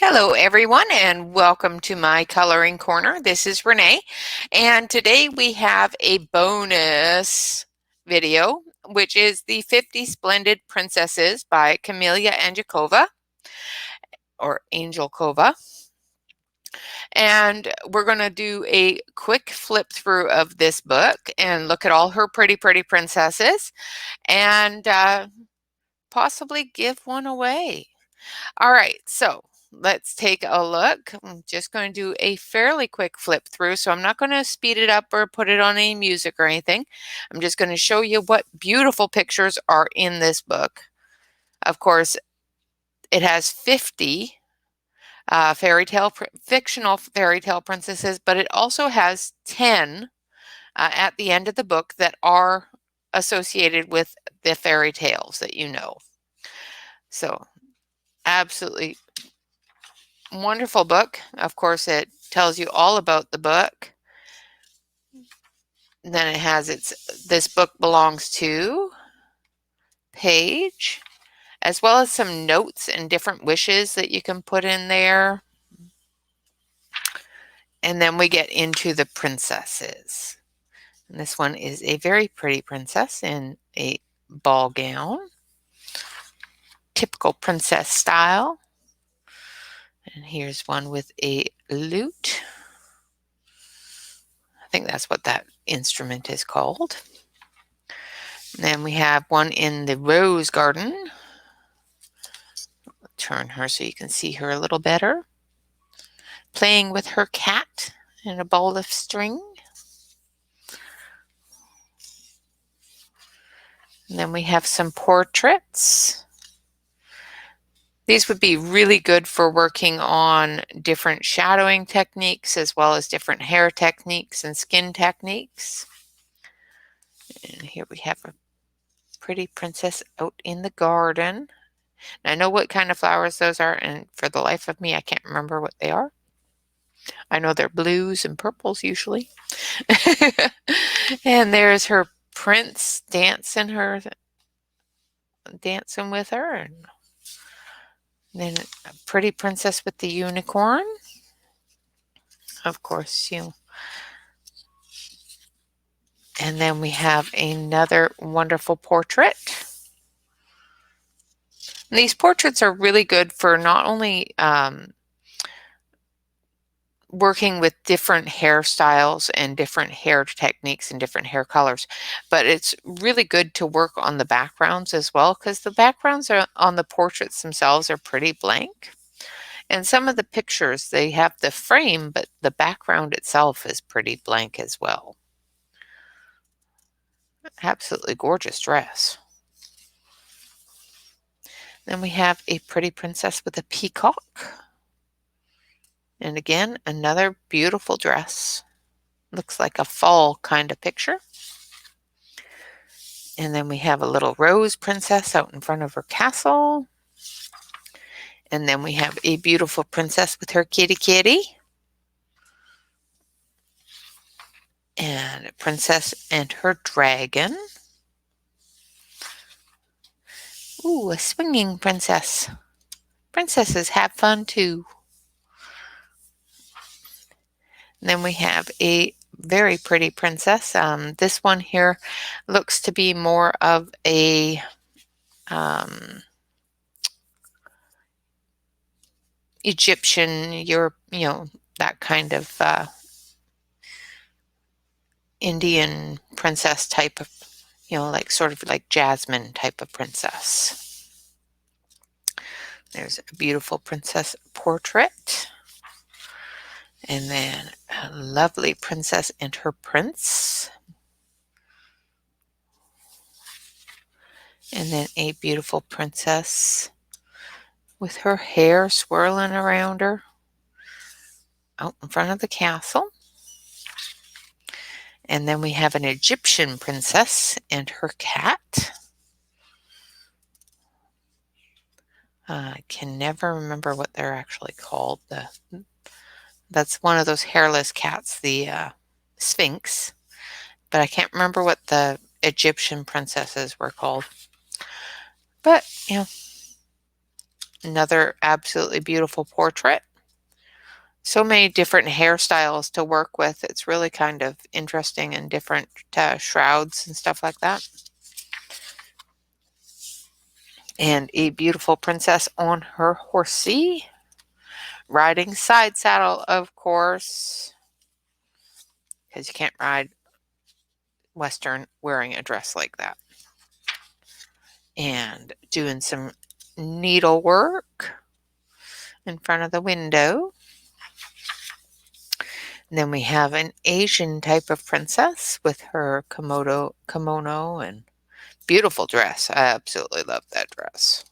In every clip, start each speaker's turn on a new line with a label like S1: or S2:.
S1: Hello everyone and welcome to my coloring corner. This is Renee and today we have a bonus video which is the 50 Splendid Princesses by Kameliya Angelkova or Angelkova. And we're going to do a quick flip through of this book and look at all her pretty princesses and possibly give one away. All right, so let's take a look. I'm just going to do a fairly quick flip through, so I'm not going to speed it up or put it on any music or anything. I'm just going to show you what beautiful pictures are in this book. Of course, it has 50 fictional fairy tale princesses, but it also has 10 at the end of the book that are associated with the fairy tales that you know. So absolutely wonderful book. Of course, it tells you all about the book. And then it has this book belongs to page, as well as some notes and different wishes that you can put in there. And then we get into the princesses. And this one is a very pretty princess in a ball gown, typical princess style. And here's one with a lute. I think that's what that instrument is called. And then we have one in the rose garden. I'll turn her so you can see her a little better. Playing with her cat and a ball of string. And then we have some portraits. These would be really good for working on different shadowing techniques as well as different hair techniques and skin techniques. And here we have a pretty princess out in the garden. And I know what kind of flowers those are, and for the life of me, I can't remember what they are. I know they're blues and purples usually. And there's her prince dancing with her. And then a pretty princess with the unicorn. Of course, and then we have another wonderful portrait. And these portraits are really good for not only working with different hairstyles and different hair techniques and different hair colors, but it's really good to work on the backgrounds as well, because the backgrounds on the portraits themselves are pretty blank. And some of the pictures, they have the frame, but the background itself is pretty blank as well. Absolutely gorgeous dress. Then we have a pretty princess with a peacock. And again, another beautiful dress. Looks like a fall kind of picture. And then we have a little rose princess out in front of her castle. And then we have a beautiful princess with her kitty. And a princess and her dragon. Ooh, a swinging princess. Princesses have fun too. And then we have a very pretty princess. This one here looks to be more of a Egyptian, that kind of Indian princess type of, like sort of like Jasmine type of princess. There's a beautiful princess portrait. And then a lovely princess and her prince. And then a beautiful princess with her hair swirling around her out in front of the castle. And then we have an Egyptian princess and her cat. I can never remember what they're actually called. That's one of those hairless cats, the Sphinx. But I can't remember what the Egyptian princesses were called. But, Another absolutely beautiful portrait. So many different hairstyles to work with. It's really kind of interesting, and different shrouds and stuff like that. And a beautiful princess on her horsey, riding side saddle, of course, because you can't ride Western wearing a dress like that. And doing some needlework in front of the window. And then we have an Asian type of princess with her kimono and beautiful dress. I absolutely love that dress.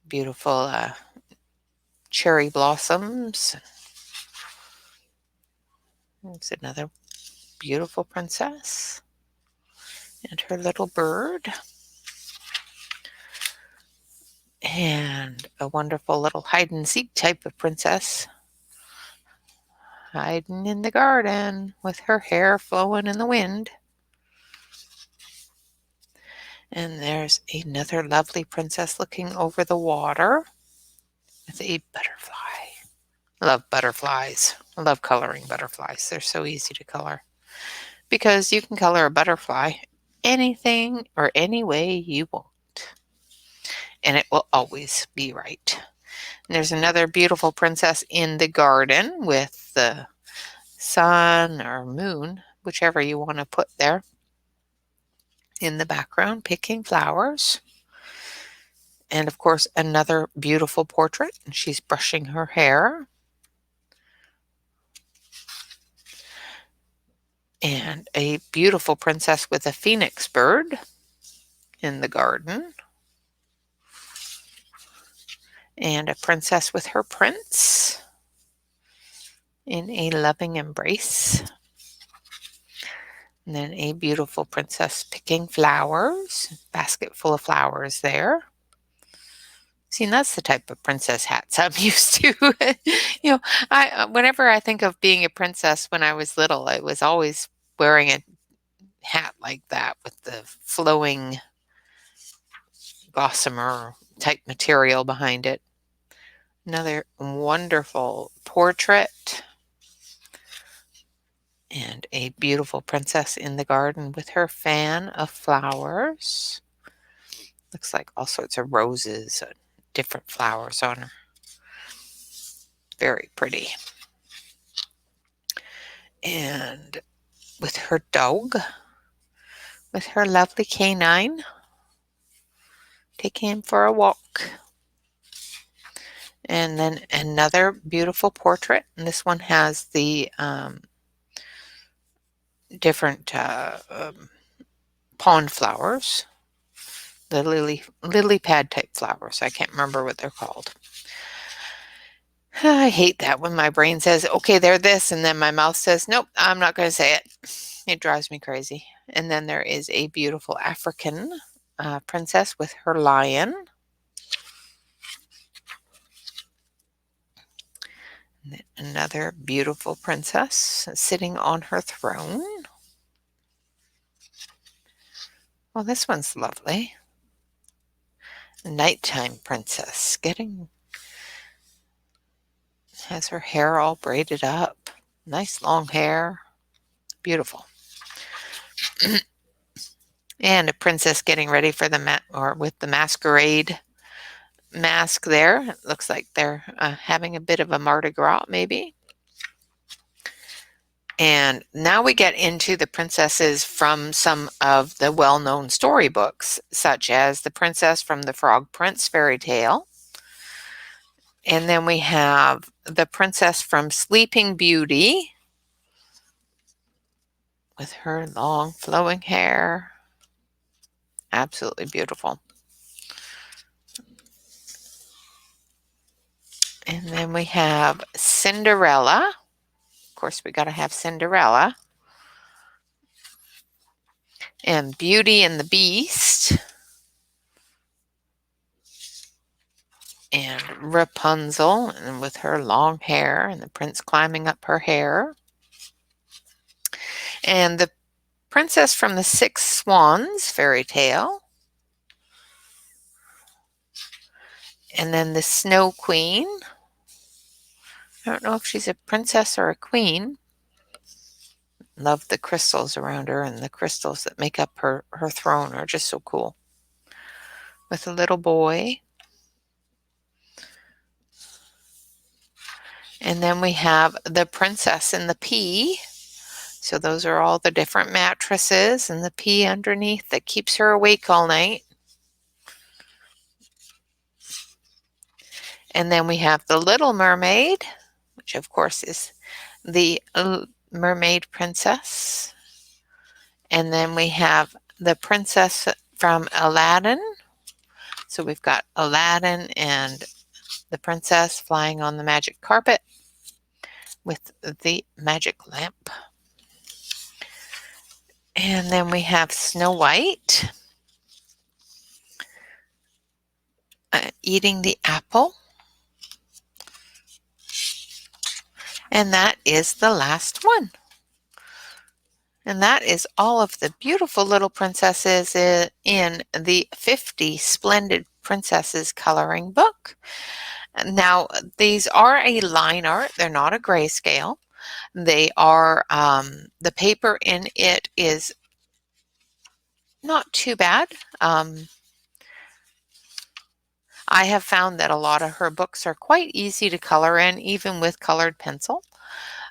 S1: Beautiful cherry blossoms. It's another beautiful princess and her little bird. And a wonderful little hide and seek type of princess, hiding in the garden with her hair flowing in the wind. And there's another lovely princess looking over the water with a butterfly. I love butterflies. I love coloring butterflies. They're so easy to color because you can color a butterfly anything or any way you want, and it will always be right. And there's another beautiful princess in the garden with the sun or moon, whichever you want to put there, in the background, picking flowers. And of course, another beautiful portrait. And she's brushing her hair. And a beautiful princess with a phoenix bird in the garden. And a princess with her prince in a loving embrace. And then a beautiful princess picking flowers, basket full of flowers there. See, that's the type of princess hats I'm used to. Whenever I think of being a princess when I was little, I was always wearing a hat like that with the flowing gossamer type material behind it. Another wonderful portrait. And a beautiful princess in the garden with her fan of flowers. Looks like all sorts of roses and different flowers on her. Very pretty. And with her dog, with her lovely canine, taking him for a walk. And then another beautiful portrait. And this one has the different pond flowers, the lily pad type flowers. I can't remember what they're called. I hate that when my brain says, okay, they're this, and then my mouth says, nope, I'm not going to say it. It drives me crazy. And then there is a beautiful African princess with her lion. And then another beautiful princess sitting on her throne. Well, this one's lovely. A nighttime princess has her hair all braided up. Nice long hair. Beautiful. And a princess getting ready for with the masquerade mask there. It looks like they're having a bit of a Mardi Gras, maybe. And now we get into the princesses from some of the well-known storybooks, such as The Princess from the Frog Prince fairy tale. And then we have the princess from Sleeping Beauty with her long flowing hair. Absolutely beautiful. And then we have Cinderella. Of course, we got to have Cinderella. And Beauty and the Beast. And Rapunzel, and with her long hair, and the prince climbing up her hair. And the princess from the Six Swans fairy tale. And then the Snow Queen. I don't know if she's a princess or a queen. Love the crystals around her, and the crystals that make up her throne are just so cool. With a little boy. And then we have the Princess and the Pea. So those are all the different mattresses, and the pea underneath that keeps her awake all night. And then we have the Little Mermaid, which of course is the mermaid princess. And then we have the princess from Aladdin. So we've got Aladdin and the princess flying on the magic carpet with the magic lamp. And then we have Snow White eating the apple. And that is the last one. And that is all of the beautiful little princesses in the 50 Splendid Princesses coloring book. Now, these are a line art. They're not a grayscale. They are, the paper in it is not too bad. I have found that a lot of her books are quite easy to color in, even with colored pencil.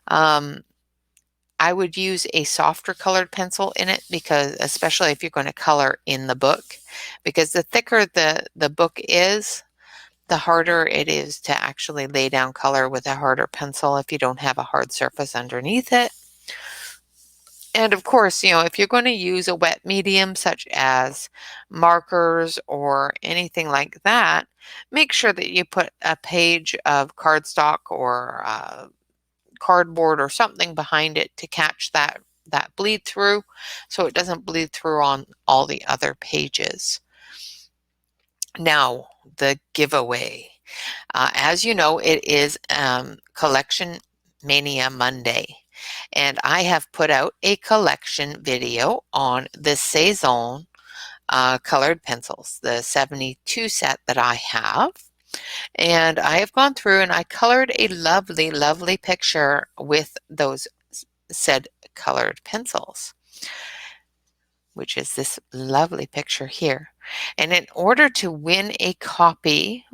S1: I would use a softer colored pencil in it, because especially if you're going to color in the book, because the thicker the book is, the harder it is to actually lay down color with a harder pencil if you don't have a hard surface underneath it. And of course, if you're going to use a wet medium such as markers or anything like that, make sure that you put a page of cardstock or cardboard or something behind it to catch that bleed through, so it doesn't bleed through on all the other pages. Now, the giveaway. As you know, it is Collection Mania Monday, and I have put out a collection video on the Saison colored pencils, the 72 set that I have. And I have gone through and I colored a lovely, lovely picture with those said colored pencils, which is this lovely picture here. And in order to win a copy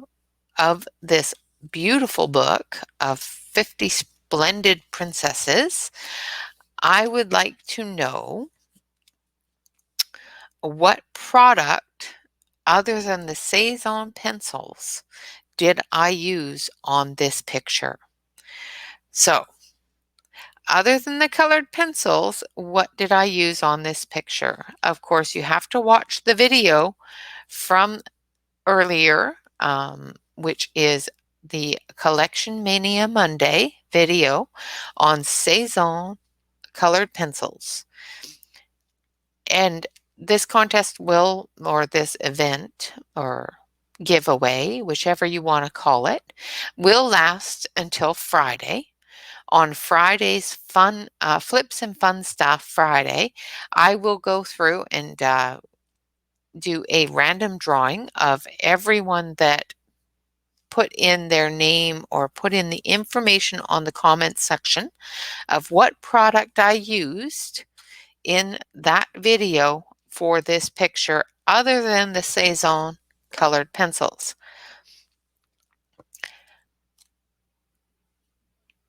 S1: of this beautiful book of 50 Splendid Princesses, I would like to know what product other than the Saison pencils did I use on this picture. So, other than the colored pencils, what did I use on this picture? Of course, you have to watch the video from earlier, which is the Collection Mania Monday video on Saison colored pencils. And this contest will, or this event, or giveaway, whichever you want to call it, will last until Friday. On Friday's fun Flips and Fun Stuff Friday, I will go through and do a random drawing of everyone that put in their name or put in the information on the comments section of what product I used in that video for this picture other than the Saison colored pencils.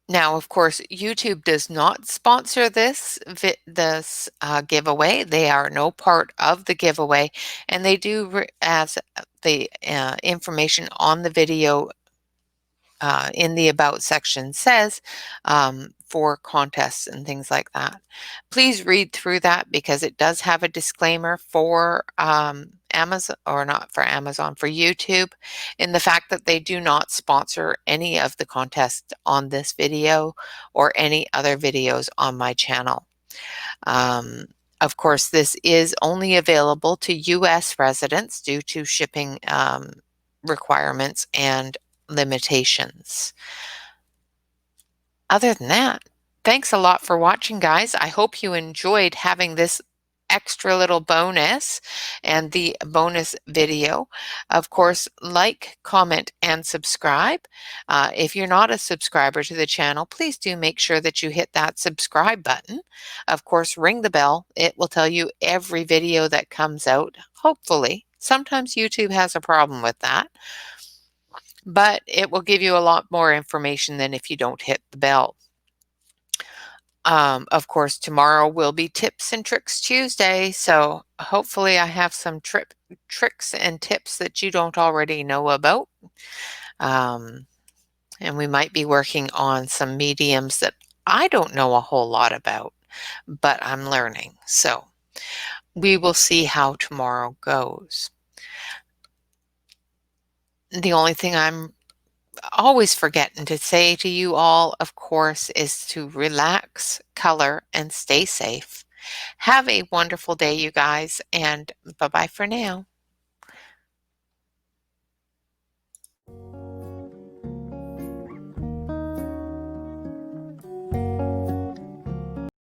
S1: Now, of course, YouTube does not sponsor this giveaway. They are no part of the giveaway, and they do, as the information on the video in the About section says, for contests and things like that. Please read through that, because it does have a disclaimer for Amazon, or not for Amazon, for YouTube, in the fact that they do not sponsor any of the contests on this video or any other videos on my channel. Of course, this is only available to US residents due to shipping requirements and limitations. Other than that, thanks a lot for watching, guys. I hope you enjoyed having this extra little bonus and the bonus video. Of course, like, comment, and subscribe. If you're not a subscriber to the channel, please do make sure that you hit that subscribe button. Of course, ring the bell. It will tell you every video that comes out, hopefully. Sometimes YouTube has a problem with that, but it will give you a lot more information than if you don't hit the bell. Of course, tomorrow will be Tips and Tricks Tuesday, so hopefully I have some tricks and tips that you don't already know about. And we might be working on some mediums that I don't know a whole lot about, but I'm learning. So we will see how tomorrow goes. The only thing I'm always forgetting to say to you all, of course, is to relax, color, and stay safe. Have a wonderful day, you guys, and bye-bye for now.